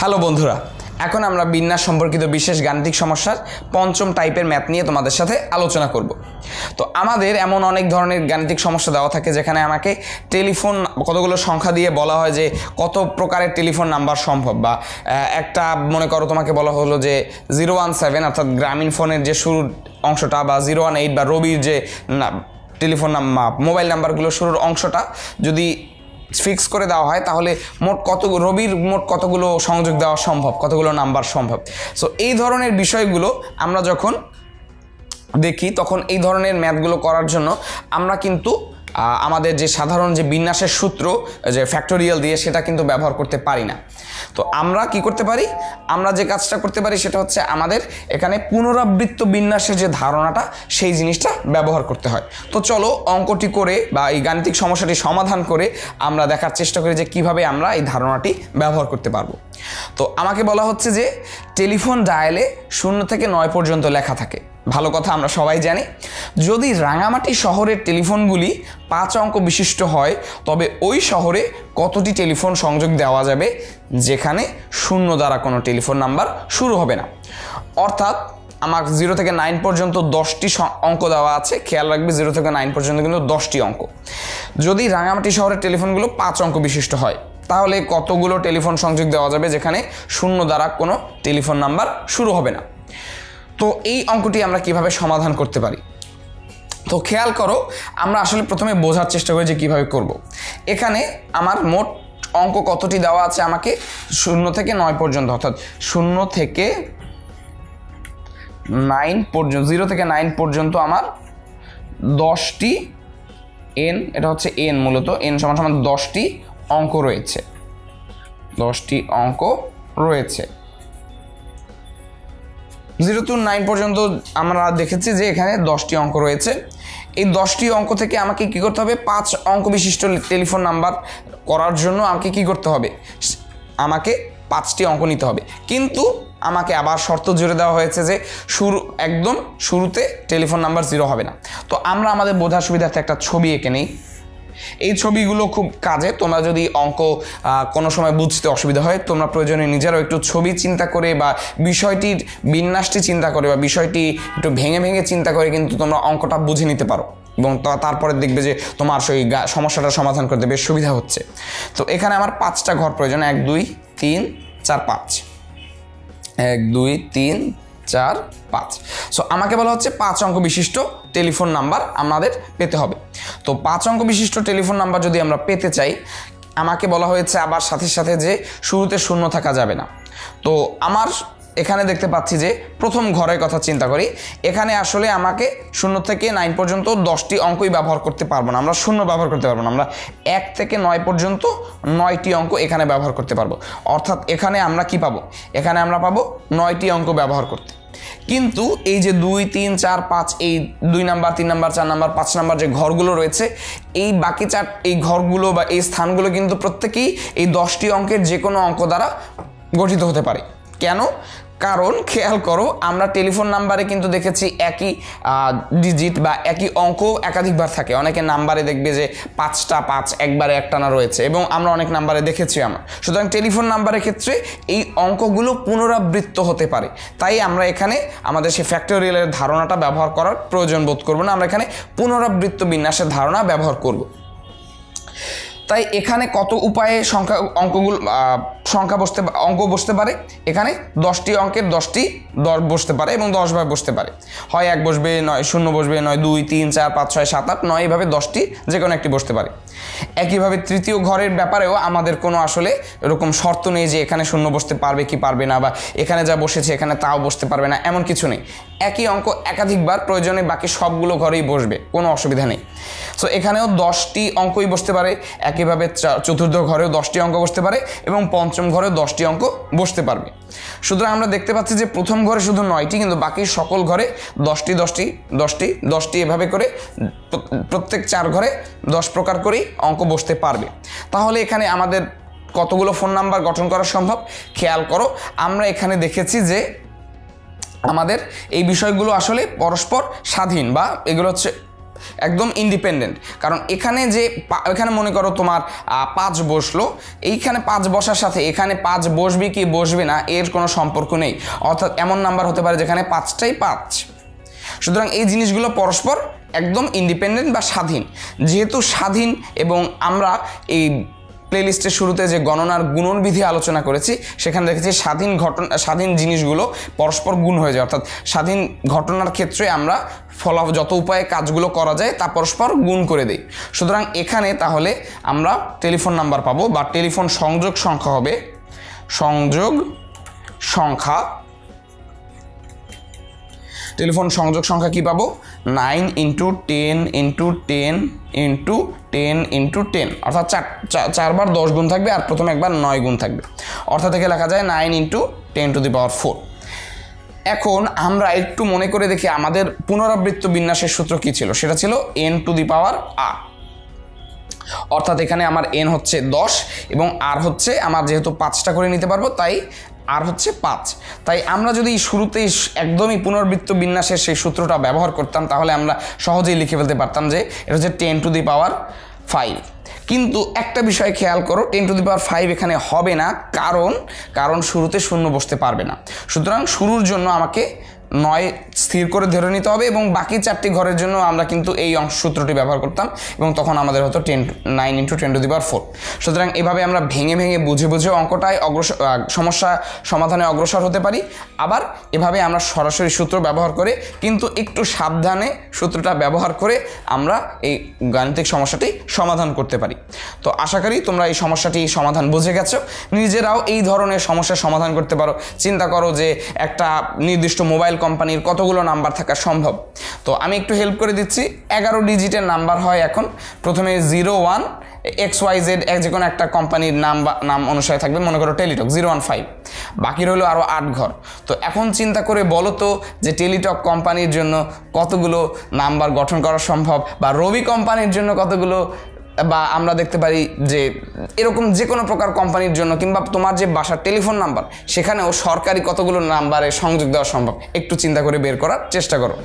Hello বন্ধুরা, এখন আমরা বিন্যাস সম্পর্কিত বিশেষ গাণিতিক সমস্যার পঞ্চম টাইপের ম্যাথ নিয়ে তোমাদের সাথে আলোচনা করব। তো আমাদের এমন অনেক ধরনের গাণিতিক সমস্যা দেওয়া থাকে যেখানে আমাকে টেলিফোন কতগুলো সংখ্যা দিয়ে বলা হয় যে কত প্রকারের টেলিফোন নাম্বার সম্ভব, বা একটা মনে করো তোমাকে বলা হলো যে 017 অর্থাৎ গ্রামীণ ফোনের যে শুরুর অংশটা, বা 018 বা রবির যে টেলিফোন মোবাইল নাম্বারগুলো শুরুর অংশটা যদি ফিক্স করে দেওয়া হয় তাহলে রবির মোট কতগুলো সংযোগ দেওয়া সম্ভব, কতগুলো নাম্বার সম্ভব। সো এই ধরনের বিষয়গুলো আমরা যখন দেখি তখন এই ধরনের ম্যাথগুলো করার জন্য আমরা কিন্তু আমাদের যে সাধারণ যে বিন্যাসের সূত্র যে ফ্যাক্টোরিয়াল দিয়ে সেটা কিন্তু ব্যবহার করতে পারি না। তো আমরা কি করতে পারি, আমরা যে কাজটা করতে পারি সেটা হচ্ছে আমাদের এখানে পুনরাবৃত্ত বিন্যাসের যে ধারণাটা সেই জিনিসটা ব্যবহার করতে হয়। তো চলো অঙ্কটি করে বা এই গাণিতিক সমস্যাটি সমাধান করে আমরা দেখার চেষ্টা করি যে কিভাবে আমরা এই ধারণাটি ব্যবহার করতে পারবো। তো আমাকে বলা হচ্ছে যে টেলিফোন ডায়ালে 0 থেকে 9 পর্যন্ত লেখা থাকে। ভালো কথা, আমরা সবাই জানি যদি রাঙামাটি শহরের টেলিফোনগুলি 5 অঙ্ক বিশিষ্ট হয় তবে ওই শহরে কতটি টেলিফোন সংযোগ দেওয়া যাবে যেখানে 0 দ্বারা কোনো টেলিফোন নাম্বার শুরু হবে না। অর্থাৎ আমার 0 থেকে 9 পর্যন্ত 10টি অঙ্ক দেওয়া আছে। খেয়াল রাখবে 0 থেকে 9 পর্যন্ত কিন্তু 10টি অঙ্ক। যদি রাঙামাটি শহরের টেলিফোনগুলো 5 অঙ্ক বিশিষ্ট হয় তাহলে কতগুলো টেলিফোন সংযোগ দেওয়া যাবে যেখানে 0 দ্বারা কোনো টেলিফোন নাম্বার শুরু হবে না। তো এই অঙ্কটি আমরা কিভাবে সমাধান করতে পারি, তো খেয়াল করো, আমরা আসলে প্রথমে বোঝার চেষ্টা করি যে কিভাবে করব। এখানে আমার মোট অঙ্ক কতটি দেওয়া আছে, আমাকে 0 থেকে 9 পর্যন্ত, অর্থাৎ 0 থেকে 9 পর্যন্ত, 0 থেকে 9 পর্যন্ত আমার 10টি এন, এটা হচ্ছে এন, মূলত এন সমান সমান 10টি অঙ্ক রয়েছে, 10টি অঙ্ক রয়েছে। 0 to 9 পর্যন্ত আমরা দেখেছি যে এখানে 10টি অঙ্ক রয়েছে। এই 10টি অঙ্ক থেকে আমাকে কি করতে হবে, 5 অঙ্ক বিশিষ্ট টেলিফোন নাম্বার করার জন্য আমাকে কি করতে হবে, আমাকে 5টি অঙ্ক নিতে হবে। কিন্তু আমাকে আবার শর্ত জুড়ে দেওয়া হয়েছে যে একদম শুরুতে টেলিফোন নাম্বার 0 হবে না। তো আমরা আমাদের বোঝার সুবিধার্থে একটা ছবি এঁকে নেই। এই ছবিগুলো খুব কাজে, তোমরা যদি অঙ্ক কোনো সময় বুঝতে অসুবিধা হয় তোমরা প্রয়োজনে নিজেরাও একটু ছবি চিন্তা করে বা বিষয়টির বিন্যাসটি চিন্তা করে বা বিষয়টি একটু ভেঙে ভেঙে চিন্তা করে কিন্তু তোমরা অঙ্কটা বুঝে নিতে পারো এবং তারপরে দেখবে যে তোমার সেই সমস্যাটা সমাধান করতে বেশ সুবিধা হচ্ছে। তো এখানে আমার 5টা ঘর প্রয়োজন, 1 2 3 4 5, 1 2 3 4 5। সো আমাকে বলা হচ্ছে 5 অঙ্ক বিশিষ্ট টেলিফোন নাম্বার আমাদের পেতে হবে। তো 5 অঙ্ক বিশিষ্ট টেলিফোন নাম্বার যদি আমরা পেতে চাই, আমাকে বলা হয়েছে আবার সাথে সাথে যে শুরুতে 0 থাকা যাবে না। তো আমার এখানে দেখতে পাচ্ছি যে প্রথম ঘরের কথা চিন্তা করি, এখানে আসলে আমাকে 0 থেকে 9 পর্যন্ত 10টি অঙ্কই ব্যবহার করতে পারবো না, আমরা 0 ব্যবহার করতে পারবো না। আমরা 1 থেকে 9 পর্যন্ত 9টি অঙ্ক এখানে ব্যবহার করতে পারবো। অর্থাৎ এখানে আমরা কি পাবো, এখানে আমরা পাবো 9টি অঙ্ক ব্যবহার করতে। কিন্তু এই যে 2 3 4 5 এই 2 নাম্বার 3 নাম্বার 4 নাম্বার 5 নাম্বার যে ঘরগুলো রয়েছে, এই বাকি এই ঘরগুলো বা এই স্থানগুলো কিন্তু প্রত্যেকেই এই 10টি অঙ্কের যে কোনো অঙ্ক দ্বারা গঠিত হতে পারে। কেন? কারণ খেয়াল করো, আমরা টেলিফোন নাম্বারে কিন্তু দেখেছি একই ডিজিট বা একই অঙ্ক একাধিকবার থাকে। অনেকে নাম্বারে দেখবে যে 5টা 5 একবারে একটানা রয়েছে এবং আমরা অনেক নাম্বারে দেখেছি আমরা। সুতরাং টেলিফোন নাম্বারের ক্ষেত্রে এই অঙ্কগুলো পুনরাবৃত্ত হতে পারে, তাই আমরা এখানে আমাদের সেই ফ্যাক্টোরিয়ালের ধারণাটা ব্যবহার করার প্রয়োজন বোধ করব না, আমরা এখানে পুনরাবৃত্ত বিন্যাসের ধারণা ব্যবহার করব। তাই এখানে কত উপায়ে অঙ্ক বসতে পারে, এখানে 10টি অঙ্কের 10টি বসতে পারে এবং 10 ভাবে বসতে পারে। হয় 1 বসবে, নয় 0 বসবে, নয় 2 3 4 5 6 7 8 9, এইভাবে 10টি যে কোনো একটি বসতে পারে। একইভাবে তৃতীয় ঘরের ব্যাপারেও আমাদের কোনো আসলে এরকম শর্ত নেই যে এখানে 0 বসতে পারবে কি পারবে না, বা এখানে যা বসেছে এখানে তাও বসতে পারবে না, এমন কিছু নেই। একই অঙ্ক একাধিকবার প্রয়োজনে বাকি সবগুলো ঘরেই বসবে, কোনো অসুবিধা নেই। সো এখানেও 10টি অঙ্কই বসতে পারে, একইভাবে চতুর্থ ঘরেও 10টি অঙ্ক বসতে পারে এবং পঞ্চম ঘরেও 10টি অঙ্ক বসতে পারবে। সুতরাং আমরা দেখতে পাচ্ছি যে প্রথম ঘরে শুধু 9টি, কিন্তু বাকি সকল ঘরে 10টি 10টি 10টি 10টি এভাবে করে প্রত্যেক 4 ঘরে 10 প্রকার করেই অঙ্ক বসতে পারবে। তাহলে এখানে আমাদের কতগুলো ফোন নাম্বার গঠন করা সম্ভব, খেয়াল করো, আমরা এখানে দেখেছি যে আমাদের এই বিষয়গুলো আসলে পরস্পর স্বাধীন, বা এগুলো হচ্ছে একদম ইন্ডিপেন্ডেন্ট। কারণ এখানে যে এখানে মনে করো তোমার 5 বসলো, এইখানে 5 বসার সাথে এখানে 5 বসবে কি বসবে না এর কোনো সম্পর্ক নেই। অর্থাৎ এমন নাম্বার হতে পারে যেখানে 5টাই 5। সুতরাং এই জিনিসগুলো পরস্পর একদম ইন্ডিপেন্ডেন্ট বা স্বাধীন। যেহেতু স্বাধীন এবং আমরা এই প্লেলিস্টের শুরুতে যে গণনার গুণনবিধি আলোচনা করেছি সেখানে দেখেছি স্বাধীন জিনিসগুলো পরস্পর গুণ হয়ে যায়। অর্থাৎ স্বাধীন ঘটনার ক্ষেত্রে আমরা যত উপায়ে কাজগুলো করা যায় তা পরস্পর গুণ করে দিই। সুতরাং এখানে তাহলে আমরা টেলিফোন নাম্বার পাবো বা টেলিফোন সংযোগ সংখ্যা হবে টেলিফোন সংযোগ সংখ্যা কি পাবো 9 × 10 × 10 × 10 × 10, অর্থাৎ 4 বার 10 গুণ থাকবে আর প্রথমে একবার 9 গুণ থাকবে। অর্থাৎ থেকে লেখা যায় 9 × 10⁴। এখন আমরা একটু মনে করে দেখি আমাদের পুনরাবৃত্ত বিন্যাসের সূত্র কি ছিল। সেটা ছিল n⁻r। অর্থাৎ এখানে আমার n হচ্ছে 10 এবং r হচ্ছে আমার যেহেতু 5টা করে নিতে পারবো তাই আর হচ্ছে 5। তাই আমরা যদি শুরুতেই একদমই পুনরাবৃত্ত বিন্যাসের সেই সূত্রটা ব্যবহার করতাম তাহলে আমরা সহজেই লিখে ফেলতে পারতাম যে এটা হচ্ছে 10⁵। কিন্তু একটা বিষয় খেয়াল করো, 10⁵ এখানে হবে না, কারণ শুরুতে শূন্য বসতে পারবে না। সুতরাং শুরুর জন্য আমাকে 9 স্থির করে ধরে নিতে হবে এবং বাকি 4টি ঘরের জন্য আমরা কিন্তু এই সূত্রটি ব্যবহার করতাম এবং তখন আমাদের হতো 9 × 10⁴। সুতরাং এভাবে আমরা ভেঙে বুঝে অঙ্কটায় সমস্যা সমাধানে অগ্রসর হতে পারি। আবার এভাবে আমরা সরাসরি সূত্র ব্যবহার করে কিন্তু একটু সাবধানে সূত্রটা ব্যবহার করে আমরা এই গাণিতিক সমস্যাটি সমাধান করতে পারি। তো আশা করি তোমরা এই সমস্যাটি সমাধান বুঝে গেছো। নিজেরাও এই ধরনের সমস্যার সমাধান করতে পারো। চিন্তা করো যে একটা নির্দিষ্ট মোবাইল কোম্পানির কতগুলো নাম্বার থাকা সম্ভব। তো আমি একটু হেল্প করে দিচ্ছি। 11 ডিজিটের নাম্বার হয় এখন। প্রথমে 01 XYZ যে কোনো একটা কোম্পানির নাম অনুসারে থাকবে, মনে করো টেলিটক 015, বাকি রইলো আরও 8 ঘর। তো এখন চিন্তা করে বলো তো যে টেলিটক কোম্পানির জন্য কতগুলো নাম্বার গঠন করা সম্ভব, বা রবি কোম্পানির জন্য কতগুলো, বা আমরা দেখতে পারি যে এরকম যে কোনো প্রকার কোম্পানির জন্য, কিংবা তোমার যে বাসার টেলিফোন নাম্বার সেখানেও সরকারি কতগুলো নাম্বারে সংযোগ দেওয়া সম্ভব। একটু চিন্তা করে বের করার চেষ্টা করো।